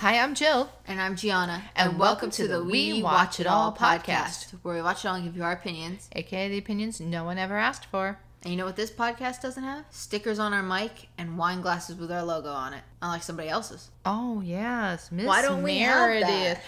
Hi, I'm Jill. And I'm Gianna. And welcome to the We Watch It All podcast, where we watch it all and give you our opinions. AKA the opinions no one ever asked for. And you know what this podcast doesn't have? Stickers on our mic and wine glasses with our logo on it. Unlike somebody else's. Oh, yes. Miss Why don't we have that?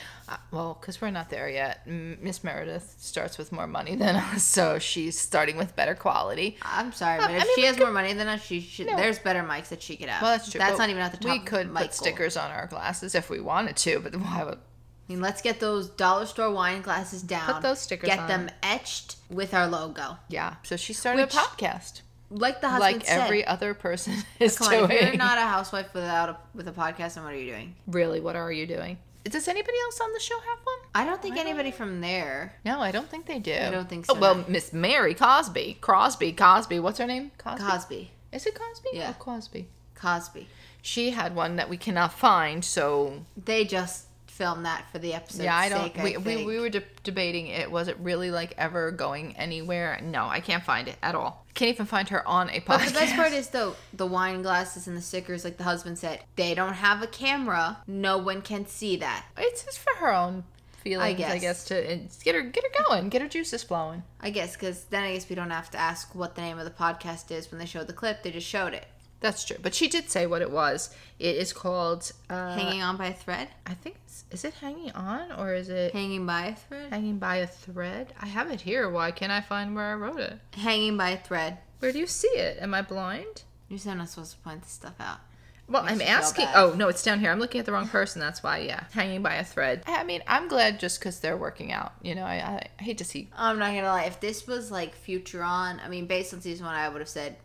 Well, because we're not there yet. Miss Meredith starts with more money than us, so she's starting with better quality. I'm sorry, but if she has more money than us, she should. No. There's better mics that she could have. Well, that's true. That's not even at the top. We could put stickers on our glasses if we wanted to, but why would... I mean, let's get those dollar store wine glasses down. Put those stickers on. Get them etched with our logo. Yeah. So she started a podcast. Like the husband said. Like every other person is doing. If you're not a housewife with a podcast, then what are you doing? Really, what are you doing? Does anybody else on the show have one? I don't think anybody from there. No, I don't think they do. I don't think so. Oh, well, Miss Mary Cosby. Crosby. What's her name? Cosby. Is it Cosby? Yeah. Or Cosby? Cosby. She had one that we cannot find, so... They just filmed that for the episode's sake, I think. We were debating it. Was it really, like, ever going anywhere? No, I can't find it at all. Can't even find her on a podcast. But the best part is, though, the wine glasses and the stickers, like the husband said, they don't have a camera. No one can see that. It's just for her own feelings, I guess to get her going, get her juices flowing. I guess, because then I guess we don't have to ask what the name of the podcast is when they showed the clip. They just showed it. That's true. But she did say what it was. It is called... Hanging On by a Thread? I think is it Hanging On or is it... Hanging by a Thread? Hanging by a Thread? I have it here. Why can't I find where I wrote it? Hanging by a Thread. Where do you see it? Am I blind? You're still not supposed to point this stuff out. Well, I'm asking... Oh, no, it's down here. I'm looking at the wrong person. That's why, yeah. Hanging by a Thread. I mean, I'm glad just because they're working out. You know, I hate to see... I'm not going to lie. If this was, like, future on... I mean, based on season 1, I would have said...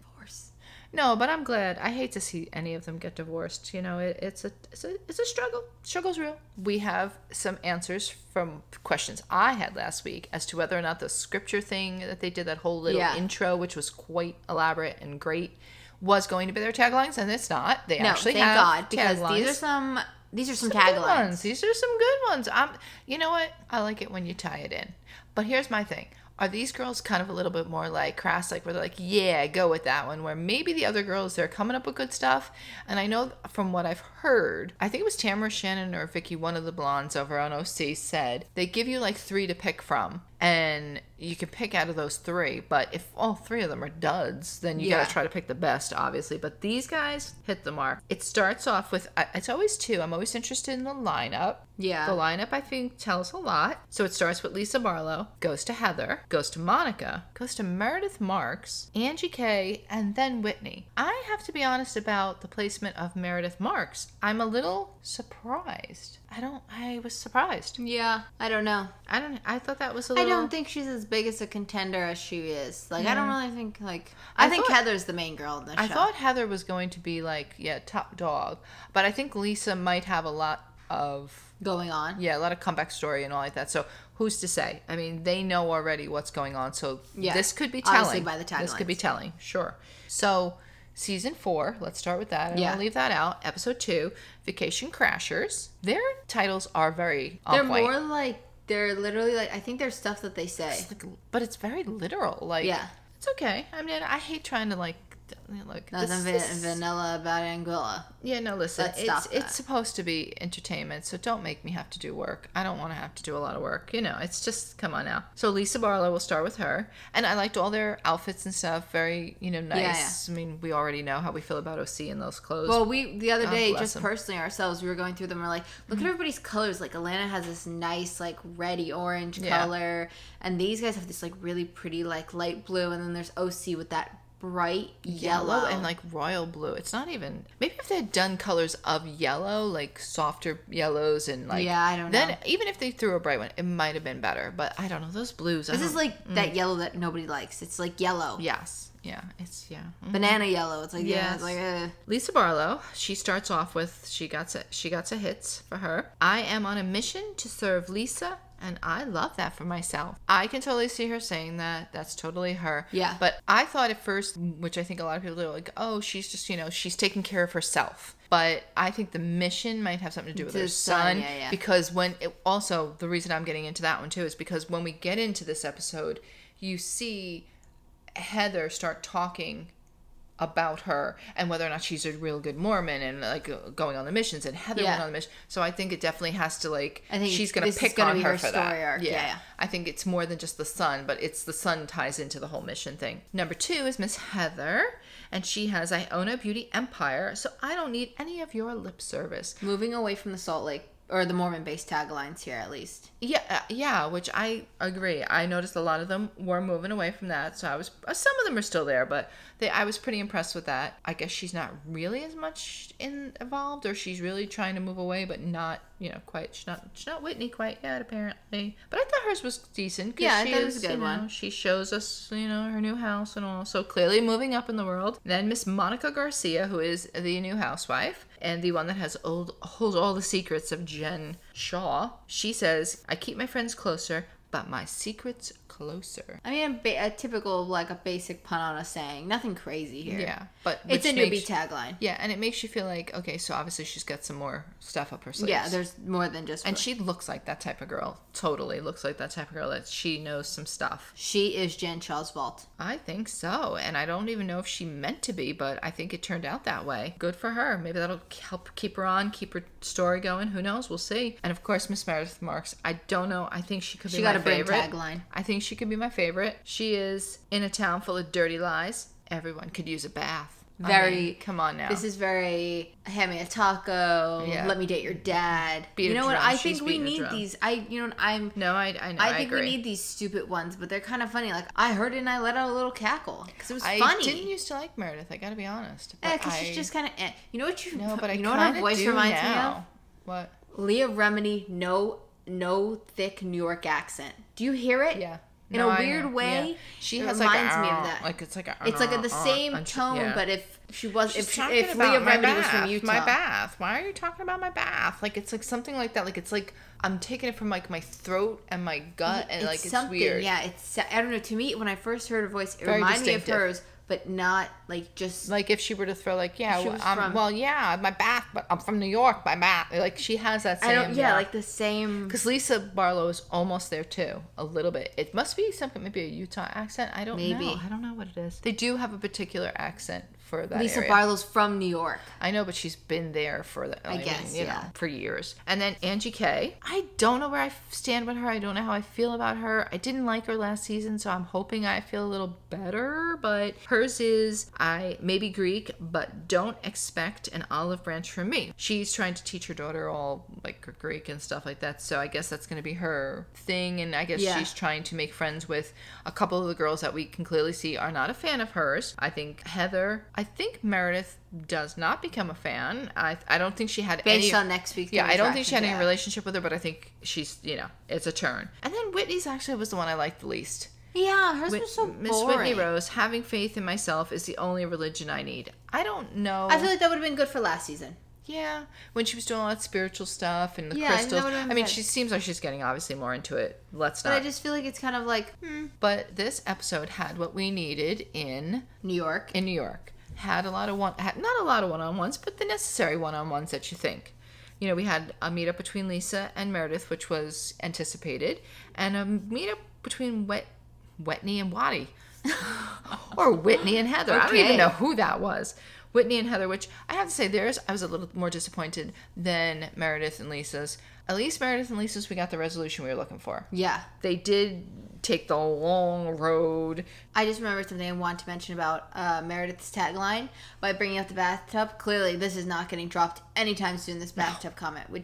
No, but I'm glad. I hate to see any of them get divorced. You know, it's a struggle. Struggle's real. We have some answers from questions I had last week as to whether or not the scripture thing that they did, that whole little intro, which was quite elaborate and great, was going to be their taglines, and it's not. They actually thank have God, because taglines. these are some taglines. These are some good ones. You know what? I like it when you tie it in. But here's my thing. Are these girls kind of a little bit more like crass, like where they're like, yeah, go with that one, where maybe the other girls, they're coming up with good stuff? And I know from what I've heard, I think it was Tamara, Shannon, or Vicky, one of the blondes over on OC said, they give you like 3 to pick from, and you can pick out of those 3, but if all 3 of them are duds, then you gotta try to pick the best, obviously. But these guys hit the mark. It starts off with, it's always 2. I'm always interested in the lineup. Yeah. The lineup, I think, tells a lot. So it starts with Lisa Barlow, goes to Heather, goes to Monica, goes to Meredith Marks, Angie K, and then Whitney. I have to be honest about the placement of Meredith Marks. I'm a little surprised. I was surprised. Yeah, I don't know. I thought that was a little... I don't think she's as big as a contender as she is. Like, I don't really think, like... I think Heather's the main girl in the show. I thought Heather was going to be, like, top dog. But I think Lisa might have a lot of... going on. Yeah, a lot of comeback story and all like that. So who's to say? I mean, they know already what's going on. So this could be telling. Obviously by the taglines. This could be telling, sure. So season 4, let's start with that. I don't want to leave that out. Episode 2, Vacation Crashers. Their titles are very on point. More like, they're literally like, I think there's stuff that they say. But it's very literal. Like, it's okay. I mean, I hate trying to like nothing vanilla about Anguilla. Yeah, no, listen, it's supposed to be entertainment, so don't make me have to do work. I don't want to have to do a lot of work. You know, it's just, come on now. So Lisa Barlow, we'll start with her. And I liked all their outfits and stuff. Very, nice. Yeah. I mean, we already know how we feel about OC and those clothes. Well, the other day, just personally ourselves, we were going through them. We're like, look at everybody's colors. Like, Alana has this nice, like, reddy orange color. And these guys have this, like, really pretty, like, light blue. And then there's OC with that bright yellow and like royal blue. It's not even, maybe if they had done colors of yellow, like softer yellows and like, I don't know, then even if they threw a bright one, it might have been better. But I don't know, those blues, this is like that yellow that nobody likes. It's like yellow. Yes. Yeah, it's banana yellow. It's like it's like Lisa Barlow. She starts off with she got a hits for her. I am on a mission to serve Lisa, and I love that for myself. I can totally see her saying that. That's totally her. Yeah. But I thought at first, which I think a lot of people are like, oh, she's just she's taking care of herself. But I think the mission might have something to do with her son. Yeah. Because also the reason I'm getting into that one too is because when we get into this episode, you see Heather start talking about her and whether or not she's a real good Mormon and like going on the missions, and Heather went on the mission. So I think it definitely has to like, I think she's going to pick on her for that. Arc. Yeah. I think it's more than just the son, but it's the son ties into the whole mission thing. Number 2 is Miss Heather, and she has, I own a beauty empire, so I don't need any of your lip service. Moving away from the Salt Lake or the Mormon-based taglines here, at least. Yeah, which I agree. I noticed a lot of them were moving away from that, so some of them are still there, but I was pretty impressed with that. I guess she's not really as much involved, or she's really trying to move away, but not, quite. She's not Whitney quite yet, apparently. But I thought hers was decent. Yeah, I thought it was a good one. She shows us, her new house and all, so clearly moving up in the world. Then Miss Monica Garcia, who is the new housewife, and the one that holds all the secrets of Jen Shaw. She says, I keep my friends closer, but my secrets closer. I mean, a typical, like, a basic pun on a saying. Nothing crazy here. Yeah, but it's a newbie tagline. Yeah, and it makes you feel like, okay, so obviously she's got some more stuff up her sleeves. Yeah, there's more than just... And she looks like that type of girl. Totally looks like that type of girl, that she knows some stuff. She is Jen Shaw's vault. I think so, and I don't even know if she meant to be, but I think it turned out that way. Good for her. Maybe that'll help keep her on, keep her story going. Who knows? We'll see. And of course, Miss Meredith Marks. I don't know. I think she could be my favorite. She got a brand tagline. I think she could be my favorite. She is in a town full of dirty lies. Everyone could use a bath. Come on now. This is very, hand me a taco, let me date your dad. You know what? I think we need these. I know. I think we need these stupid ones, but they're kind of funny. Like, I heard it and I let out a little cackle because it was funny. I didn't used to like Meredith. I gotta be honest. Yeah, because she's just kind of. You know what you? No, but you know what her voice reminds me of? What? Leah Remini, no thick New York accent. Do you hear it? Yeah. In a weird way, she has reminds me of that. Like it's like the same tone, but if she was, if Leah Remini was from Utah, my bath. Why are you talking about my bath? Like it's like something like that. Like it's like I'm taking it from like my throat and my gut, and like it's weird. Yeah, I don't know. To me, when I first heard her voice, it reminded me of hers. But not like just like if she were to throw like my bath, but I'm from New York, my bath. Like she has that same like the same. Because Lisa Barlow is almost there too, a little bit. It must be something, maybe a Utah accent. I don't know. I don't know what it is. They do have a particular accent for that Lisa area. Barlow's from New York. I know, but she's been there for I guess, for years. And then Angie K. I don't know where I stand with her. I don't know how I feel about her. I didn't like her last season, so I'm hoping I feel a little better. But hers is, I may be Greek, but don't expect an olive branch from me. She's trying to teach her daughter all like Greek and stuff like that. So I guess that's going to be her thing. And I guess she's trying to make friends with a couple of the girls that we can clearly see are not a fan of hers. I think Heather... I think Meredith does not become a fan. I don't think she had based on next week's. Yeah, I don't think she had any relationship with her, but I think she's, it's a turn. And then Whitney's actually was the one I liked the least. Yeah, hers was so boring. Miss Whitney Rose, having faith in myself is the only religion I need. I don't know. I feel like that would have been good for last season. Yeah, when she was doing all that spiritual stuff and the crystals. I mean, she seems like she's getting obviously more into it. But I just feel like it's kind of like, But this episode had what we needed in New York. Had not a lot of one-on-ones, but the necessary one-on-ones that you think. We had a meetup between Lisa and Meredith, which was anticipated, and a meetup between Whitney and Waddy. Or Whitney and Heather. Okay. I don't even know who that was. Whitney and Heather, which I have to say I was a little more disappointed than Meredith and Lisa's. At least Meredith and Lisa's, we got the resolution we were looking for. Yeah. They did take the long road. I just remember something I want to mention about Meredith's tagline by bringing up the bathtub. Clearly, this is not getting dropped anytime soon, this bathtub comment. What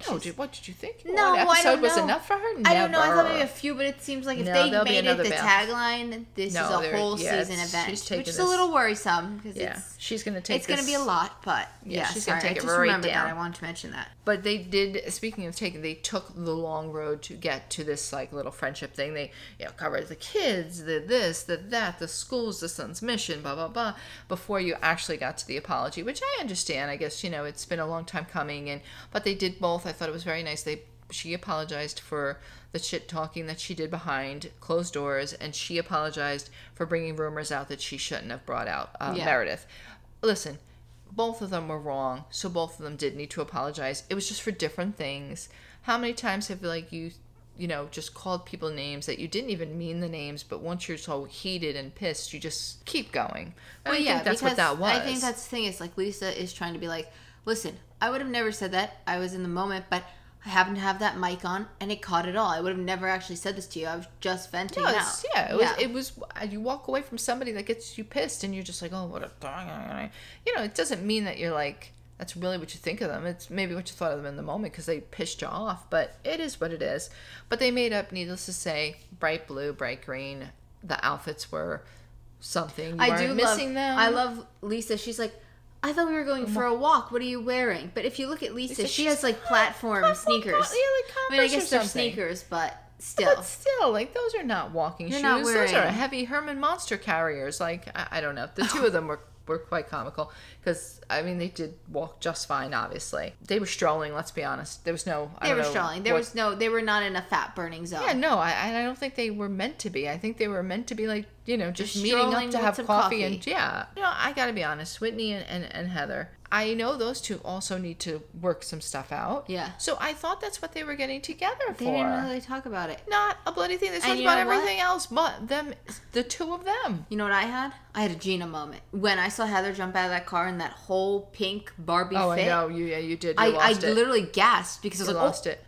did you think? No, one episode was enough for her? Never. I don't know. I thought maybe a few, but it seems like if they made it the tagline, this is a whole season event, which is a little worrisome. Because she's going to take it's going to be a lot, but she's going to take it right down. That. I wanted to mention that. But they did, speaking of taking, they took the long road to get to this like little friendship thing. They covered the kids, the this, the that, the schools, the son's mission, blah, blah, blah, before you actually got to the apology, which I understand. I guess, it's been a long time coming, but they did both. I thought it was very nice. She apologized for the shit talking that she did behind closed doors, and she apologized for bringing rumors out that she shouldn't have brought out Meredith. Listen, both of them were wrong, so both of them did need to apologize. It was just for different things. How many times have you just called people names that you didn't even mean the names, but once you're so heated and pissed, you just keep going. And I think that's what that was. I think that's the thing is, like, Lisa is trying to be like, listen, I would have never said that. I was in the moment, but I happened to have that mic on, and it caught it all. I would have never actually said this to you. I was just venting out. It was, you walk away from somebody that gets you pissed, and you're just like, oh, what a... it doesn't mean that you're like, that's really what you think of them. It's maybe what you thought of them in the moment because they pissed you off, but it is what it is. But they made up, needless to say, bright blue, bright green. The outfits were something. I love Lisa. She's like, I thought we were going for a walk. What are you wearing? But if you look at Lisa, she has like platform sneakers. I mean, I guess they're sneakers, but still. Like, those are not walking shoes. Those are heavy Herman Monster carriers. Like, I don't know. The two of them were quite comical because, I mean, they did walk just fine, obviously. They were strolling, let's be honest. There was no... They were not in a fat-burning zone. Yeah, no, I don't think they were meant to be. I think they were meant to be, like, just meeting up to have coffee. And, yeah. I gotta be honest, Whitney and Heather, I know those two also need to work some stuff out. Yeah. So I thought that's what they were getting together for. They didn't really talk about it. Not a bloody thing. They talked about everything else but them, the two of them. You know what I had? I had a Gina moment. When I saw Heather jump out of that car in that whole pink Barbie fit. Oh, I know. You did. I literally gasped because I was like, lost it.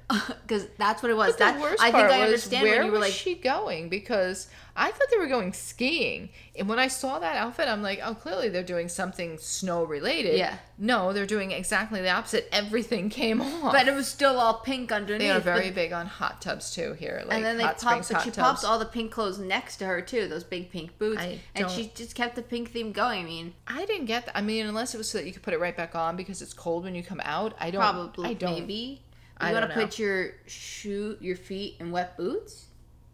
Because that's what it was. But the worst part I understand where when you were like, she going? Because I thought they were going skiing. And when I saw that outfit, I'm like, oh, clearly they're doing something snow related. Yeah. No, they're doing exactly the opposite. Everything came off. But it was still all pink underneath. They are very big on hot tubs too here. Like, and then she popped all the pink clothes next to her too, those big pink boots. And she just kept the pink theme going. I mean, I didn't get that. I mean, unless it was so that you could put it right back on because it's cold when you come out. Maybe. You want to put your feet in wet boots?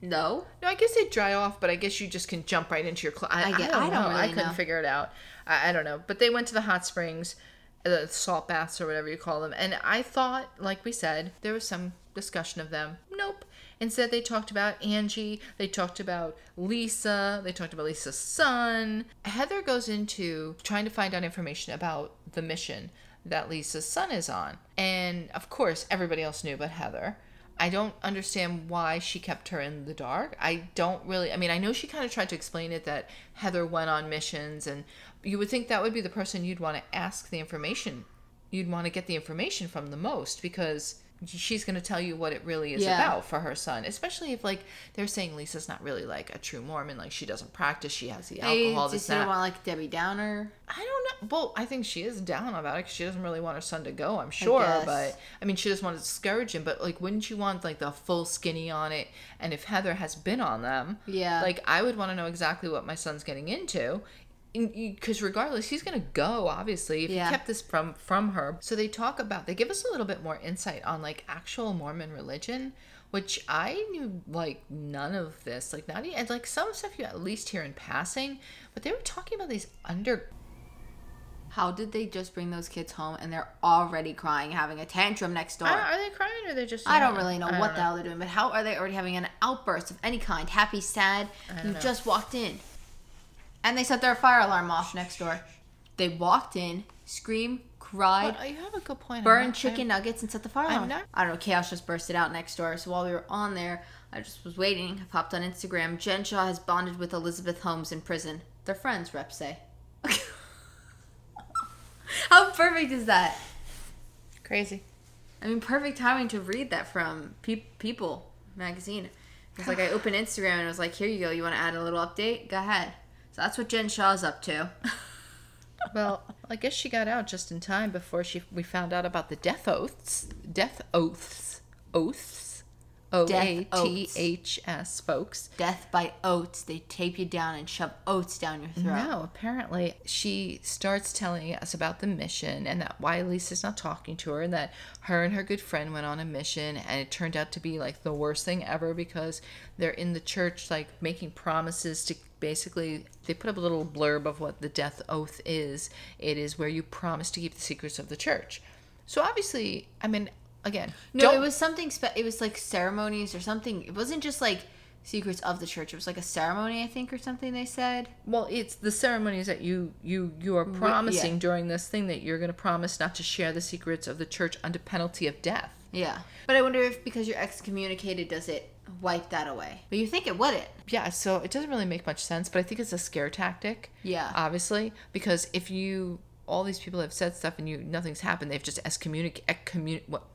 No, I guess they dry off, but I guess you just can jump right into your clothes. I don't know. I couldn't figure it out. I don't know. But they went to the hot springs, the salt baths or whatever you call them, and I thought, like we said, there was some discussion of them. Nope. Instead, they talked about Angie. They talked about Lisa. They talked about Lisa's son. Heather goes into trying to find out information about the mission that Lisa's son is on. And, of course, everybody else knew but Heather. I don't understand why she kept her in the dark. I know she kind of tried to explain it that Heather went on missions, and you would think that would be the person you'd want to ask the information. You'd want to get the information from the most because she's going to tell you what it really is about for her son, especially if, like, they're saying Lisa's not really, like, a true Mormon, like, she doesn't practice, she has the alcohol, this, that. Want, like, Debbie Downer? I don't know. Well, I think she is down about it because she doesn't really want her son to go, I'm sure, but, I mean, she doesn't want to discourage him, but, like, wouldn't you want, like, the full skinny on it, and if Heather has been on them, like, I would want to know exactly what my son's getting into, because regardless, he's going to go, obviously, if he kept this from her. So they give us a little bit more insight on, like, actual Mormon religion, which I knew, like, none of this. Like, not even, like, some stuff you at least hear in passing, but they were talking about these How did they just bring those kids home and they're already crying, having a tantrum next door? Are they crying or are they just... I don't really know what the hell they're doing, but how are they already having an outburst of any kind? Happy, sad? You just walked in. And they set their fire alarm off next door. They walked in, screamed, cried, you have a good point. burned chicken nuggets, and set the fire alarm. I don't know, chaos just bursted out next door. So while we were on there, I just was waiting. I popped on Instagram. Jen Shaw has bonded with Elizabeth Holmes in prison. They're friends, reps say. How perfect is that? Crazy. I mean, perfect timing to read that from People magazine. It's like I opened Instagram and it was like, here you go. You want to add a little update? Go ahead. So that's what Jen Shaw's up to. Well, I guess she got out just in time before we found out about the death oaths. Death oaths. O-A-T-H-S, folks. Death by oats. They tape you down and shove oats down your throat. No, apparently she starts telling us about the mission and that why Lisa's not talking to her and that her and her good friend went on a mission and it turned out to be like the worst thing ever because they're in the church like making promises to basically, they put up a little blurb of what the death oath is. It is where you promise to keep the secrets of the church. So obviously, I mean, again, it was something. It was like ceremonies or something. It wasn't just like secrets of the church. It was like a ceremony, I think, or something. They said. Well, it's the ceremonies that you are promising during this thing that you're going to promise not to share the secrets of the church under penalty of death. Yeah. But I wonder if because you're excommunicated, does it wipe that away? But you think it wouldn't. Yeah, so it doesn't really make much sense, but I think it's a scare tactic. Yeah. Obviously, because if all these people have said stuff and nothing's happened, they've just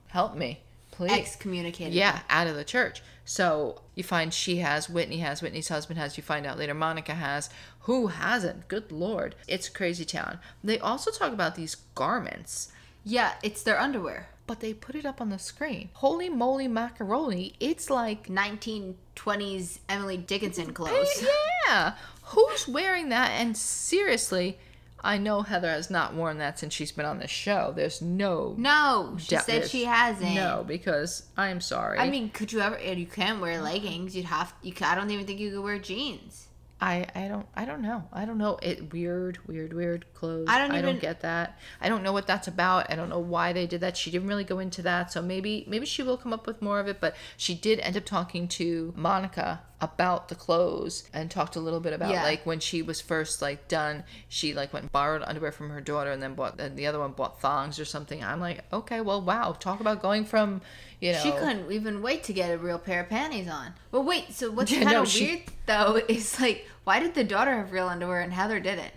help me, please. Excommunicated. Yeah, out of the church. So you find Whitney's husband has, you find out later Monica has. Who hasn't? Good Lord. It's a crazy town. They also talk about these garments. Yeah, it's their underwear. But they put it up on the screen. Holy moly macaroni. It's like 1920s Emily Dickinson clothes. Yeah. Who's wearing that? And seriously, I know Heather has not worn that since she's been on the show. There's No, she said she hasn't. No, because I'm sorry. I mean, could you ever? You can't wear leggings. I don't even think you could wear jeans. I don't know. I don't know. Weird clothes. I don't get that. I don't know what that's about. I don't know why they did that. She didn't really go into that. So maybe she will come up with more of it. But she did end up talking to Monica about the clothes and talked a little bit about like when she was first like done, she like went and borrowed underwear from her daughter and then the other one bought thongs or something. I'm like, okay, well, wow, talk about going from, you know, she couldn't even wait to get a real pair of panties on. Well, wait, so what's kind of weird though is like, why did the daughter have real underwear and Heather didn't?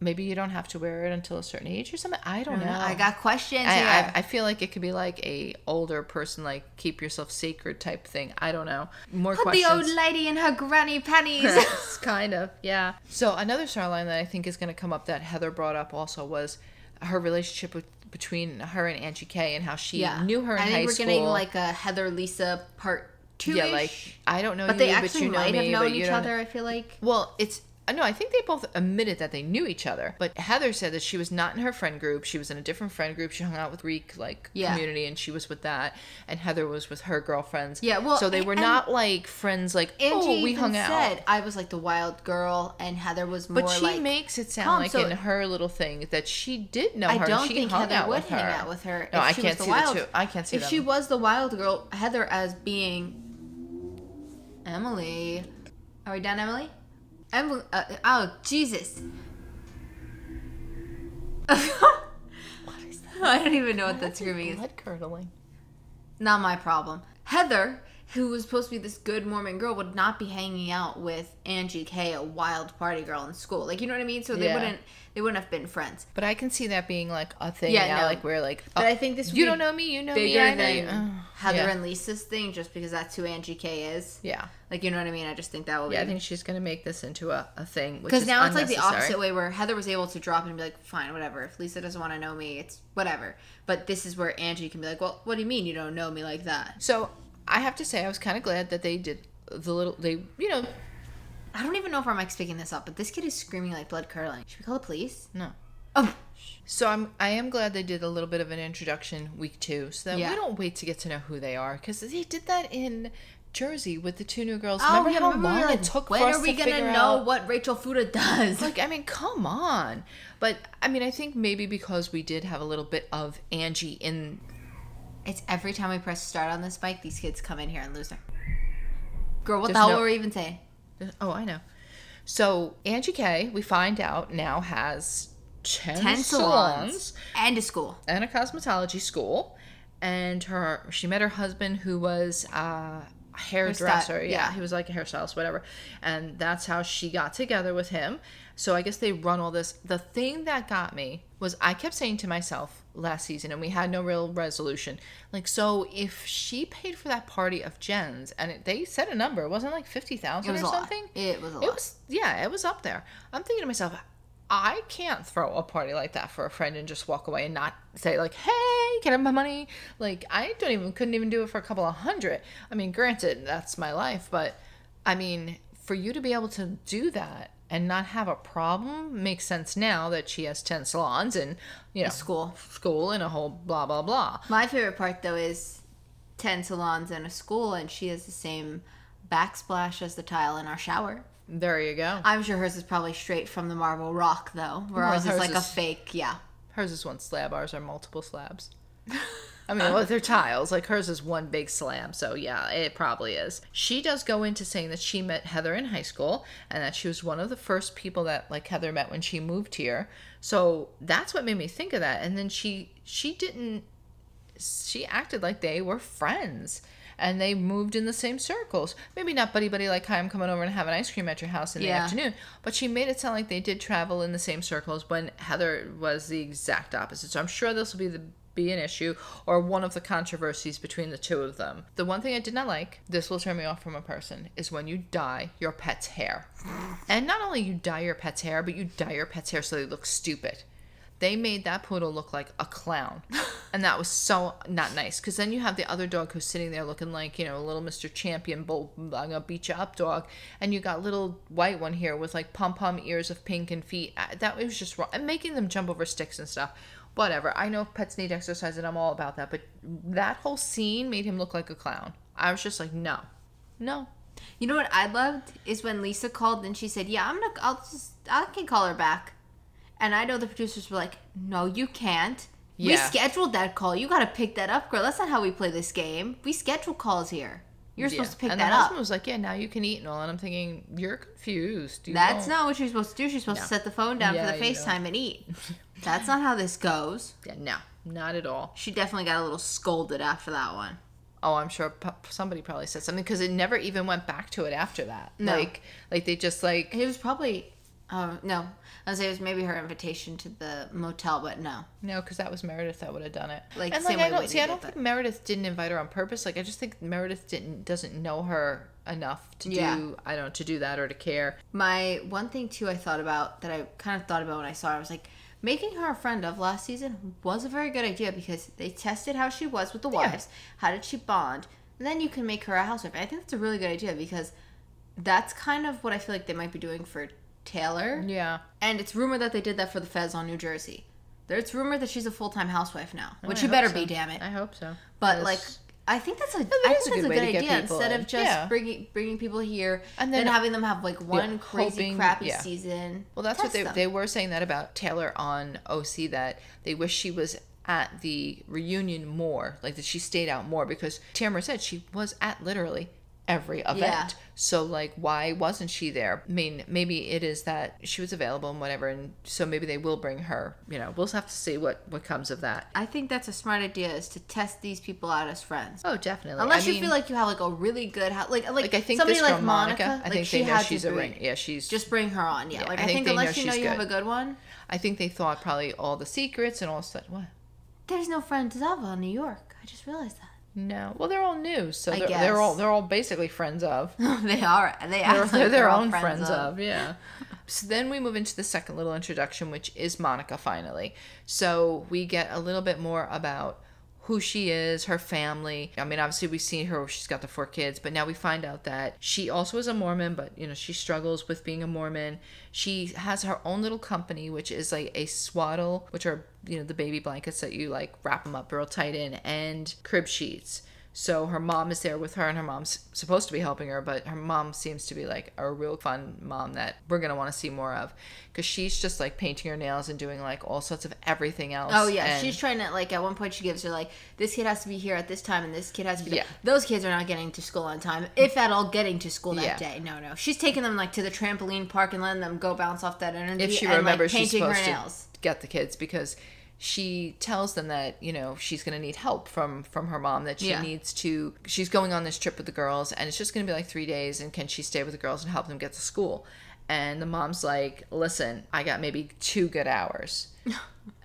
Maybe you don't have to wear it until a certain age or something. I don't know. I got questions here. I feel like it could be like a older person, like keep yourself sacred type thing. I don't know. More Put questions. Put the old lady in her granny panties. Kind of, yeah. So another storyline that I think is going to come up that Heather brought up also was her relationship between her and Angie K and how she knew her in high school. I think we're getting like a Heather Lisa part 2-ish. Yeah, like I don't know but you, they actually but you know might me, have known but you each other. I feel like. Well, no, I think they both admitted that they knew each other. But Heather said that she was not in her friend group. She was in a different friend group. She hung out with Reek, community, and she was with that. And Heather was with her girlfriends. Yeah, well, so they were not like friends. Like Angie we hung out. Said I was like the wild girl, and Heather was more. But she makes it sound like in her little thing that she did know her. I don't think Heather would hang out with her. No, I can't see the two. I can't see if she was the wild girl. Heather as being Emily. Are we done, Emily? Oh, Jesus. What is that? I don't even know what that screaming is. Blood curdling. Not my problem. Heather, who was supposed to be this good Mormon girl, would not be hanging out with Angie K, a wild party girl in school. Like, you know what I mean? So they wouldn't have been friends. But I can see that being like a thing now, like we're like, but I think this would you don't know me, you know me, I know you. Heather and Lisa's thing, just because that's who Angie K is. Yeah. Like, you know what I mean? I just think that will be. Yeah, I think she's going to make this into a thing. Because now it's like the opposite way where Heather was able to drop and be like, fine, whatever. If Lisa doesn't want to know me, it's whatever. But this is where Angie can be like, well, what do you mean you don't know me like that? So I have to say, I was kind of glad that they did I don't even know if I'm like speaking this up, but this kid is screaming like blood curdling. Should we call the police? No. Oh. So I am glad they did a little bit of an introduction week 2, so that we don't wait to get to know who they are, because they did that in Jersey with the 2 new girls. Remember how long it took for us to figure out? When are we gonna know what Rachel Fuda does? Like, I mean, come on. But I mean, I think maybe because we did have a little bit of Angie in. It's every time we press start on this bike, these kids come in here and lose their. Girl, what the hell were we even saying? Oh, I know. So Angie K, we find out now has 10 salons and a school and a cosmetology school, and she met her husband who was a hairdresser. Yeah, he was like a hairstylist, whatever, and that's how she got together with him. So I guess they run all this. The thing that got me was I kept saying to myself last season, and we had no real resolution, like, so if she paid for that party of Jen's, and they said a number, it wasn't like 50,000 or something. It was a lot. It was up there. I'm thinking to myself, I can't throw a party like that for a friend and just walk away and not say like, hey, can I have my money? Like, I couldn't even do it for a couple of $100. I mean, granted, that's my life, but I mean, for you to be able to do that and not have a problem makes sense now that she has 10 salons and, you know, school and a whole blah, blah, blah. My favorite part though is 10 salons and a school, and she has the same backsplash as the tile in our shower. There you go. I'm sure hers is probably straight from the marble rock, though. Whereas ours is like a fake, Hers is one slab. Ours are multiple slabs. I mean, well, they're tiles. Like, hers is one big slab. So, yeah, it probably is. She does go into saying that she met Heather in high school and that she was one of the first people that, like, Heather met when she moved here. So, that's what made me think of that. And then she didn't she acted like they were friends. And they moved in the same circles. Maybe not buddy-buddy like, hi, I'm coming over and having ice cream at your house in the afternoon. But she made it sound like they did travel in the same circles when Heather was the exact opposite. So I'm sure this will be an issue or one of the controversies between the two of them. The one thing I did not like, this will turn me off from a person, is when you dye your pet's hair. And not only you dye your pet's hair, but you dye your pet's hair so they look stupid. They made that poodle look like a clown. And that was so not nice. Because then you have the other dog who's sitting there looking like, a little Mr. Champion, I'm going to beat you up dog. And you got little white one here with like pom-pom ears of pink and feet. That was just wrong. And making them jump over sticks and stuff. Whatever. I know pets need exercise and I'm all about that. But that whole scene made him look like a clown. I was just like, no. You know what I loved is when Lisa called and she said, yeah, I can call her back. And I know the producers were like, no, you can't. Yeah. We scheduled that call. You got to pick that up, girl. That's not how we play this game. We schedule calls here. You're supposed to pick that up. And the husband was like, yeah, now you can eat and all. And I'm thinking, you're confused. That's not what you're supposed to do. She's supposed to set the phone down for the FaceTime and eat. That's not how this goes. Yeah, no, not at all. She definitely got a little scolded after that one. Oh, I'm sure somebody probably said something because it never even went back to it after that. No. Like they just like... It was probably... no. I was say it was maybe her invitation to the motel, but no. No, because that was Meredith that would have done it. Like, and same I don't think Meredith didn't invite her on purpose. Like, I just think Meredith doesn't know her enough to do, to do that or to care. My one thing, too, I thought about, that I kind of thought about when I saw her, I was like, making her a friend of last season was a very good idea because they tested how she was with the wives. How did she bond? And then you can make her a housewife. I think that's a really good idea because that's kind of what I feel like they might be doing for Taylor. Yeah. And it's rumored that they did that for the Fez on New Jersey. It's rumored that she's a full-time housewife now. Which she better be, damn it. I hope so. But, like, I think that's a good idea. Instead of just bringing people here and then having them have, like, one crappy season. Well, that's what they were saying that about Taylor on OC, that they wish she was at the reunion more. Like, that she stayed out more because Tamara said she was at literally every event. Yeah. So, like, why wasn't she there? I mean, maybe it is that she was available and whatever, and so maybe they will bring her. We'll have to see what comes of that. I think that's a smart idea, is to test these people out as friends. Oh, definitely. Unless you feel like you have, like, a really good house. Like I think somebody like Monica, I think they know she's a ring. Yeah, she's... Just bring her on, yeah. Like, I think unless you know you have a good one. I think they thought probably all the secrets and all such. What? There's no friends of in New York. I just realized that. No, well, they're all new, so they're all basically friends of. They are. They're their own friends of. Yeah. So then we move into the second little introduction, which is Monica. Finally, so we get a little bit more about who she is, her family. I mean, obviously we've seen her; she's got the 4 kids, but now we find out that she also is a Mormon, but she struggles with being a Mormon. She has her own little company, which is like a swaddle, which are the baby blankets that you like wrap them up real tight in, and crib sheets. So her mom is there with her, and her mom's supposed to be helping her, but her mom seems to be like a real fun mom that we're going to want to see more of, because she's just like painting her nails and doing like all sorts of everything else. Oh yeah, she's trying to, like, at one point she gives her like, this kid has to be here at this time and this kid has to be there. Those kids are not getting to school on time, if at all getting to school that day. No, she's taking them like to the trampoline park and letting them go bounce off that energy. If she remembers, she's supposed to get the kids, because she tells them that, she's going to need help from her mom, that she needs to, she's going on this trip with the girls, and it's just going to be like 3 days, and can she stay with the girls and help them get to school? And the mom's like, listen, I got maybe 2 good hours.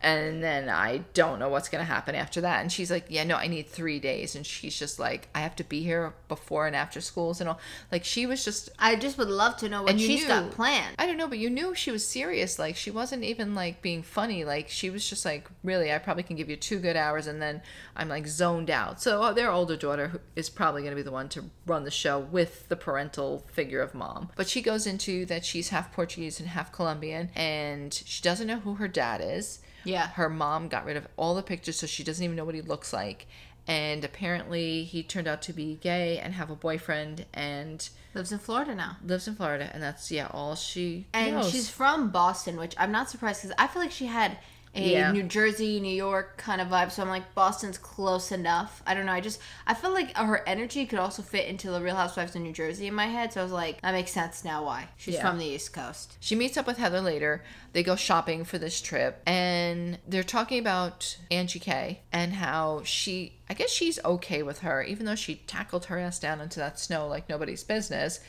And then I don't know what's going to happen after that. And she's like, yeah, no, I need 3 days. And she's just like, I have to be here before and after schools and all. Like, she was just... I just would love to know what she's got planned. I don't know, but you knew she was serious. Like, she wasn't even, like, being funny. Like, she was just like, really, I probably can give you 2 good hours, and then I'm, like, zoned out. So their older daughter is probably going to be the one to run the show with the parental figure of mom. But she goes into that she's half Portuguese and half Colombian, and she doesn't know who her dad is. Yeah. Her mom got rid of all the pictures, so she doesn't even know what he looks like. And apparently he turned out to be gay and have a boyfriend and... Lives in Florida now. And that's, all she knows. And she's from Boston, which I'm not surprised, because I feel like she had a New Jersey, New York kind of vibe. So I'm like, Boston's close enough. I don't know. I feel like her energy could also fit into the Real Housewives of New Jersey in my head. So I was like, that makes sense now why. She's from the East Coast. She meets up with Heather later. They go shopping for this trip. And they're talking about Angie K and how I guess she's okay with her, even though she tackled her ass down into that snow like nobody's business.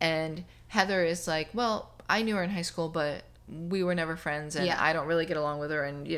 And Heather is like, well, I knew her in high school, but we were never friends, and I don't really get along with her. And,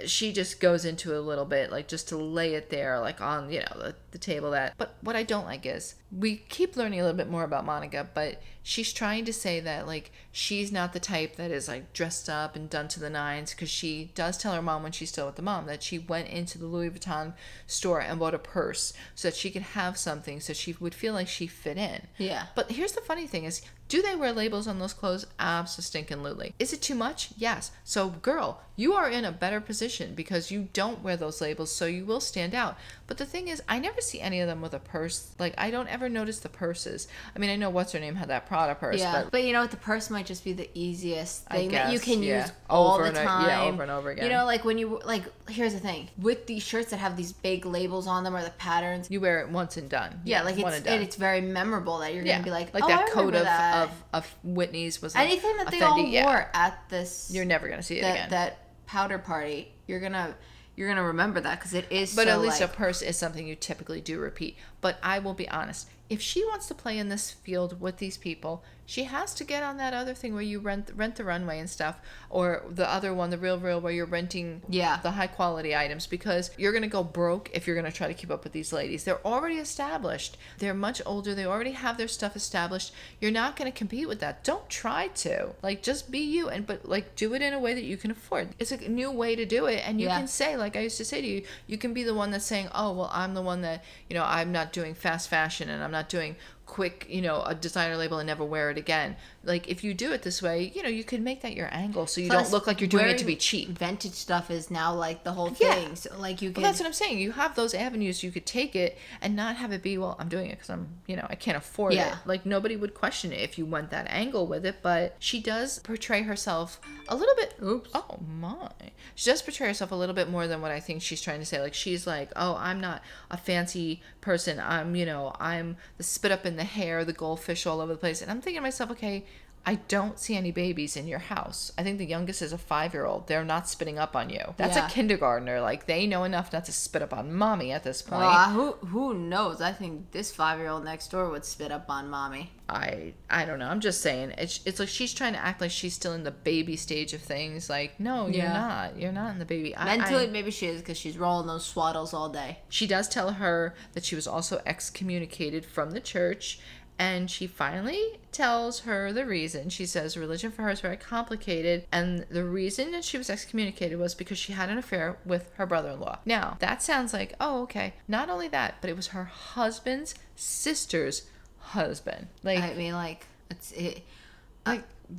she just goes into a little bit, like, just to lay it there, like, on, the table that. But what I don't like is we keep learning a little bit more about Monica, but she's trying to say that, like, she's not the type that is, like, dressed up and done to the nines, because she does tell her mom when she's still with the mom that she went into the Louis Vuitton store and bought a purse so that she could have something so she would feel like she fit in. Yeah. But here's the funny thing is, do they wear labels on those clothes? Absolutely. Is it too much? Yes. So, girl, you are in a better position because you don't wear those labels, so you will stand out. But the thing is, I never see any of them with a purse. Like, I don't ever notice the purses. I mean, I know what's her name had that Prada purse. Yeah, but you know what? The purse might just be the easiest thing that you can use all the time. Over and over again. Like when you, like, here's the thing. With these shirts that have these big labels on them or the patterns. You wear it once and done. Yeah, like it's very memorable that you're going to be like, that I coat that. of Whitney's was like anything that they all wore at this. You're never going to see it again. That powder party, you're gonna remember that because it is. But at least a purse is something you typically do repeat. But I will be honest, if she wants to play in this field with these people, she has to get on that other thing where you rent the runway and stuff, or the other one, the Real where you're renting the high quality items, because you're going to go broke if you're going to try to keep up with these ladies. They're already established. They're much older. They already have their stuff established. You're not going to compete with that. Don't try to. Like, just be you, but like do it in a way that you can afford. It's a new way to do it, and you can say, like I used to say to you, you can be the one that's saying, oh, well, I'm the one that, I'm not doing fast fashion and I'm not doing quick, a designer label and never wear it again. Like, if you do it this way, you can make that your angle so you don't look like you're doing it to be cheap. Vintage stuff is now like the whole thing. So like you can. Well, that's what I'm saying. You have those avenues you could take it and not have it be, well, I'm doing it because I'm, I can't afford it. Like, nobody would question it if you went that angle with it. But she does portray herself a little bit. Oops. Oh my. She does portray herself a little bit more than what I think she's trying to say. Like, she's like, oh, I'm not a fancy person. I'm the spit up in the hair, the goldfish all over the place. And I'm thinking to myself, okay, I don't see any babies in your house. I think the youngest is a 5-year-old. They're not spitting up on you. That's a kindergartner. Like, they know enough not to spit up on mommy at this point. Well, who knows? I think this 5-year-old next door would spit up on mommy. I don't know. I'm just saying. It's like she's trying to act like she's still in the baby stage of things. Like, no, you're not. You're not in the baby. Mentally, maybe she is because she's rolling those swaddles all day. She does tell her that she was also excommunicated from the church. And she finally tells her the reason. She says religion for her is very complicated. And the reason that she was excommunicated was because she had an affair with her brother-in-law. Now, that sounds like, oh, okay. Not only that, but it was her husband's sister's husband. Like, I mean, like,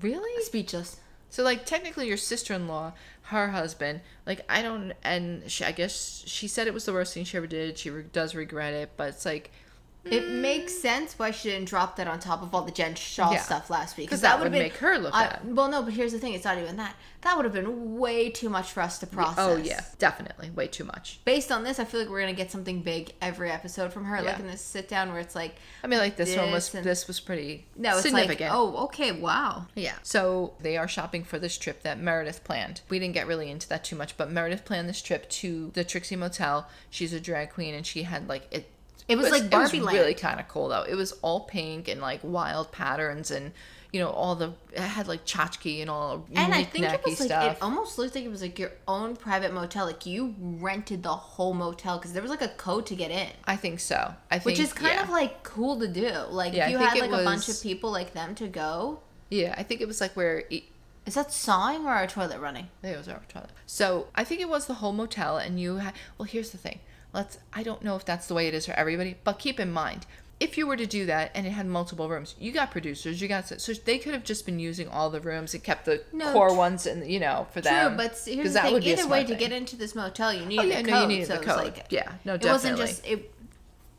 really? Speechless. So, like, technically your sister-in-law, her husband, like, I guess she said it was the worst thing she ever did. She does regret it, but it's like, it makes sense why she didn't drop that on top of all the Jen Shaw stuff last week. Because that would make her look bad. Well, no, but here's the thing. It's not even that. That would have been way too much for us to process. Oh, yeah. Definitely. Way too much. Based on this, I feel like we're going to get something big every episode from her. Yeah. Like in this sit-down where it's like... I mean, like this was pretty significant. Like, oh, okay, wow. Yeah. So they are shopping for this trip that Meredith planned. We didn't get really into that too much, but Meredith planned this trip to the Trixie Motel. She's a drag queen, and she had, like... It was like Barbie Land. It was really kind of cool, though. It was all pink and, like, wild patterns and, it had, like, tchotchke and all and I think it was, stuff. Like, it almost looked like it was, like, your own private motel. Like, you rented the whole motel because there was, like, a code to get in. I think so. Which is kind of, like, cool to do. Like, if you had, like, a bunch of people like them to go. Yeah, I think it was, like, where... Is that sawing or our toilet running? I think it was our toilet. So, I think it was the whole motel, and you had... Well, here's the thing. I don't know if that's the way it is for everybody, but keep in mind, if you were to do that and it had multiple rooms, you got producers, so they could have just been using all the rooms and kept the core ones and for them. True, but here's the thing: either way, to get into this motel, you needed a code. You needed the code. Definitely. It wasn't just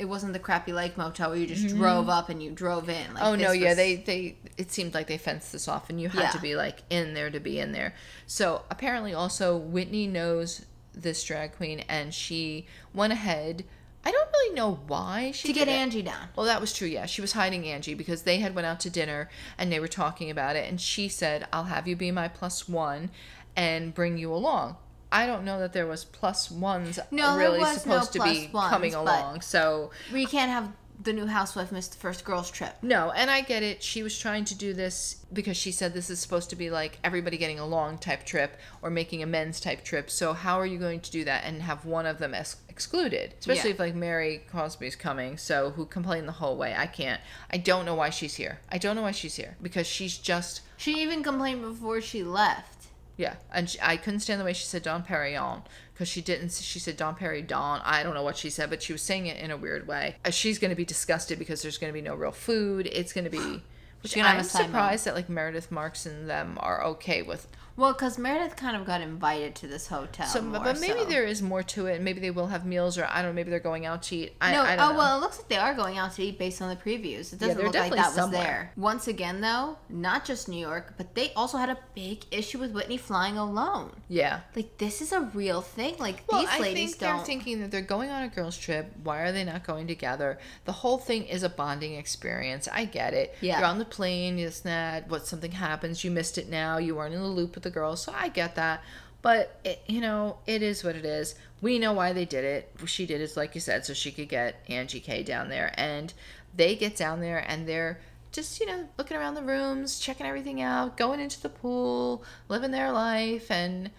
it wasn't the crappy lake motel where you just drove up and you drove in. Like, oh no, yeah, they it seemed like they fenced this off, and you had to be like in there to be in there. So apparently, also Whitney knows this drag queen, and she went ahead. I don't really know why she to get Angie down. Well, that was true. Yeah, she was hiding Angie because they had went out to dinner and they were talking about it, and she said, "I'll have you be my +1 and bring you along." I don't know that there was +1s really supposed to be coming along. So we can't have the new housewife miss the first girls trip. No, and I get it. She was trying to do this because she said this is supposed to be like everybody getting along type trip or making amends type trip. So how are you going to do that and have one of them excluded? Especially if like Mary Cosby's coming, so who complained the whole way. I can't. I don't know why she's here. I don't know why she's here because she's just... She even complained before she left. Yeah, and I couldn't stand the way she said Dom Perignon, because she didn't. She said Dom Perignon. I don't know what she said, but she was saying it in a weird way. She's going to be disgusted because there's going to be no real food. It's going to be... Which I'm surprised that like Meredith Marks and them are okay with. Well, because Meredith kind of got invited to this hotel. But maybe there is more to it. Maybe they will have meals, or I don't know. Maybe they're going out to eat. I don't know. Well, it looks like they are going out to eat based on the previews. It doesn't look like that was there. Once again, though, not just New York, but they also had a big issue with Whitney flying alone. Yeah. Like, this is a real thing. Like, these ladies don't... I think they're thinking that they're going on a girls' trip. Why are they not going together? The whole thing is a bonding experience. I get it. Yeah. You're on the plane, this, that, what, something happens, you missed it now, you weren't in the loop with the girls, so I get that. But, it is what it is. We know why they did it. She did it, like you said, so she could get Angie K down there. And they get down there, and they're just, looking around the rooms, checking everything out, going into the pool, living their life. And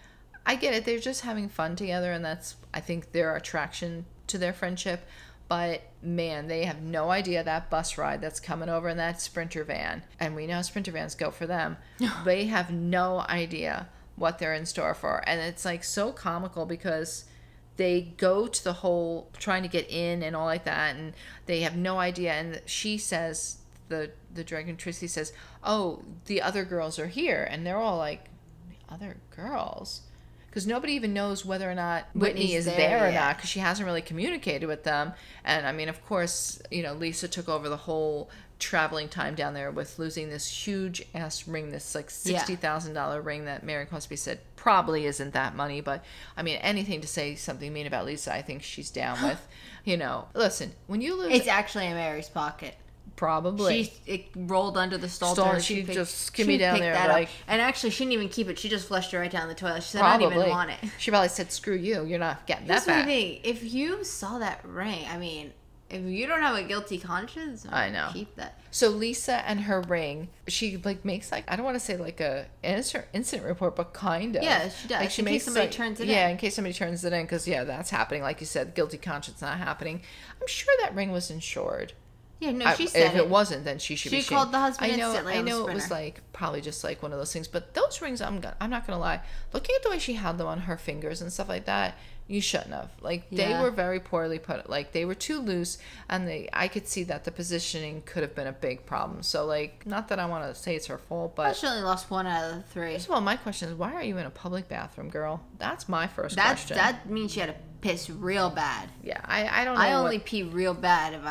I get it. They're just having fun together, and that's, I think, their attraction to their friendship. But, man, they have no idea that bus ride that's coming over in that Sprinter van. And we know how Sprinter vans go for them. They have no idea what they're in store for. And it's like so comical because they go to the whole trying to get in and all like that, and they have no idea. And she says, the dragon Trixie says, "Oh, the other girls are here." And they're all like, "The other girls?" Because nobody even knows whether or not Whitney is there or not, because she hasn't really communicated with them. And I mean, of course, Lisa took over the whole traveling time down there with losing this huge ass ring, this like $60,000 ring that Mary Cosby said probably isn't that money. But I mean, anything to say something mean about Lisa, I think she's down with. Listen, when you lose, it's actually in Mary's pocket. Probably. It rolled under the stall. She just skimmed down there. Like, and actually, she didn't even keep it. She just flushed it right down the toilet. She said, "I don't even want it." She probably said, "Screw you. You're not getting that back." If you saw that ring, I mean, if you don't have a guilty conscience, I know. Keep that. So Lisa and her ring, she like makes like, I don't want to say like a incident report, but kind of. Yeah, she does. Like, in case somebody turns it in. Yeah, in case somebody turns it in, because that's happening. Like you said, guilty conscience not happening. I'm sure that ring was insured. Yeah, no, she said if it wasn't, then she should be shamed. She called the husband instantly. I know it was like probably just like one of those things, but those rings, I'm not gonna lie. Looking at the way she had them on her fingers and stuff like that, you shouldn't have. Like they were very poorly put. Like they were too loose, and I could see that the positioning could have been a big problem. So like, not that I want to say it's her fault, but she only lost 1 out of the 3. First of all, my question is, why are you in a public bathroom, girl? That's my first question. That means she had to piss real bad. Yeah, I don't know. I only pee real bad if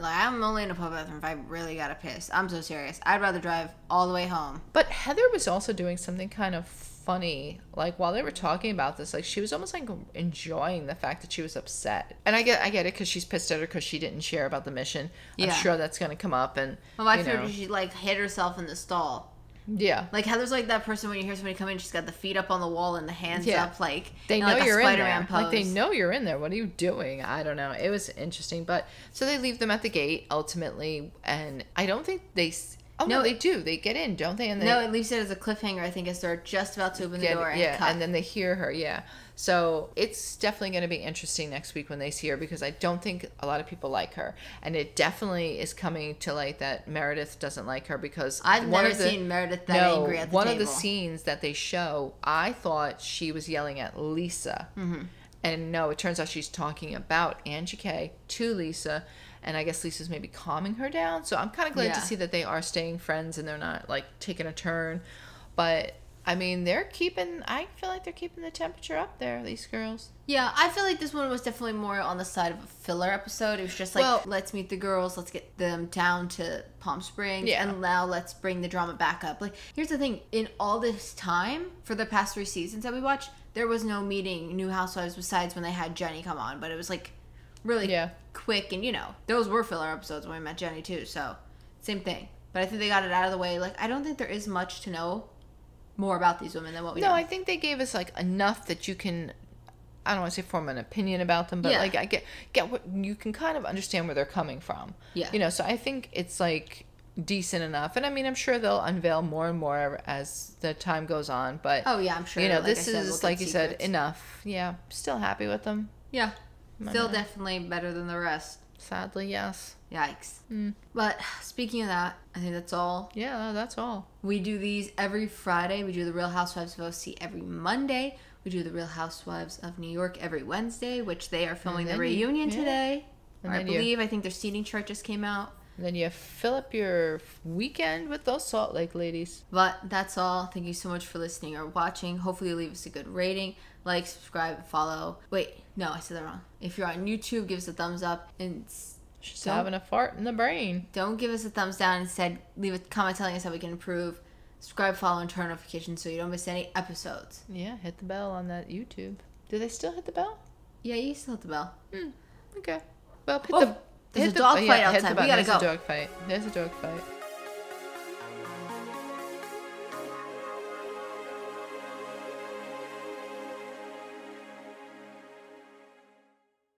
I'm only in a public bathroom if I really gotta piss. I'm so serious. I'd rather drive all the way home. But Heather was also doing something kind of funny. Like, while they were talking about this, like, she was almost like enjoying the fact that she was upset. And I get it, because she's pissed at her because she didn't share about the mission. Yeah. I'm sure that's gonna come up. And well, I figured she like hit herself in the stall. Yeah. Like Heather's like that person when you hear somebody come in, she's got the feet up on the wall and the hands up, like they know you're in there. Pose. Like they know you're in there. What are you doing? I don't know. It was interesting, but so they leave them at the gate ultimately, and I don't think they. Oh no, they do. They get in, don't they? And no, it leaves it as a cliffhanger. I think as they're just about to open the door and cut. And then they hear her. Yeah. So it's definitely going to be interesting next week when they see her, because I don't think a lot of people like her, and it definitely is coming to light that Meredith doesn't like her, because I've never seen Meredith that angry at the one table. Of the scenes that they show, I thought she was yelling at Lisa, and no, it turns out she's talking about Angie K to Lisa. And I guess Lisa's maybe calming her down. So I'm kind of glad to see that they are staying friends and they're not like taking a turn. But I mean, I feel like they're keeping the temperature up there, these girls. Yeah, I feel like this one was definitely more on the side of a filler episode. It was just like, well, let's meet the girls, let's get them down to Palm Springs, and now let's bring the drama back up. Like, here's the thing, in all this time, for the past 3 seasons that we watched, there was no meeting new housewives besides when they had Jenny come on, but it was like really quick, and those were filler episodes when we met Jenny too, so same thing. But I think they got it out of the way. Like, I don't think there is much to know more about these women than what we know. No, I think they gave us like enough that you can, I don't want to say form an opinion about them, but like I get what you can kind of understand where they're coming from. Yeah. So I think it's like decent enough. And I mean, I'm sure they'll unveil more and more as the time goes on, but oh yeah, I'm sure. Like this is like you said, enough. Yeah. Still happy with them. Yeah. Still definitely better than the rest. Sadly, yes. Yikes. But speaking of that, I think that's all. Yeah, that's all. We do these every Friday. We do the Real Housewives of OC every Monday. We do the Real Housewives of New York every Wednesday, which they are filming the reunion today. I think their seating chart just came out. And then you fill up your weekend with those Salt Lake ladies. But that's all. Thank you so much for listening or watching. Hopefully you leave us a good rating. Like, subscribe, and follow. Wait, no, I said that wrong. If you're on YouTube, give us a thumbs up. And she's having a fart in the brain. Don't give us a thumbs down. Instead, leave a comment telling us how we can improve. Subscribe, follow, and turn notifications so you don't miss any episodes. Yeah, hit the bell on that YouTube. Do they still hit the bell? Yeah, you still hit the bell. Okay. Well, there's a dog fight outside. We gotta go. There's a dog fight.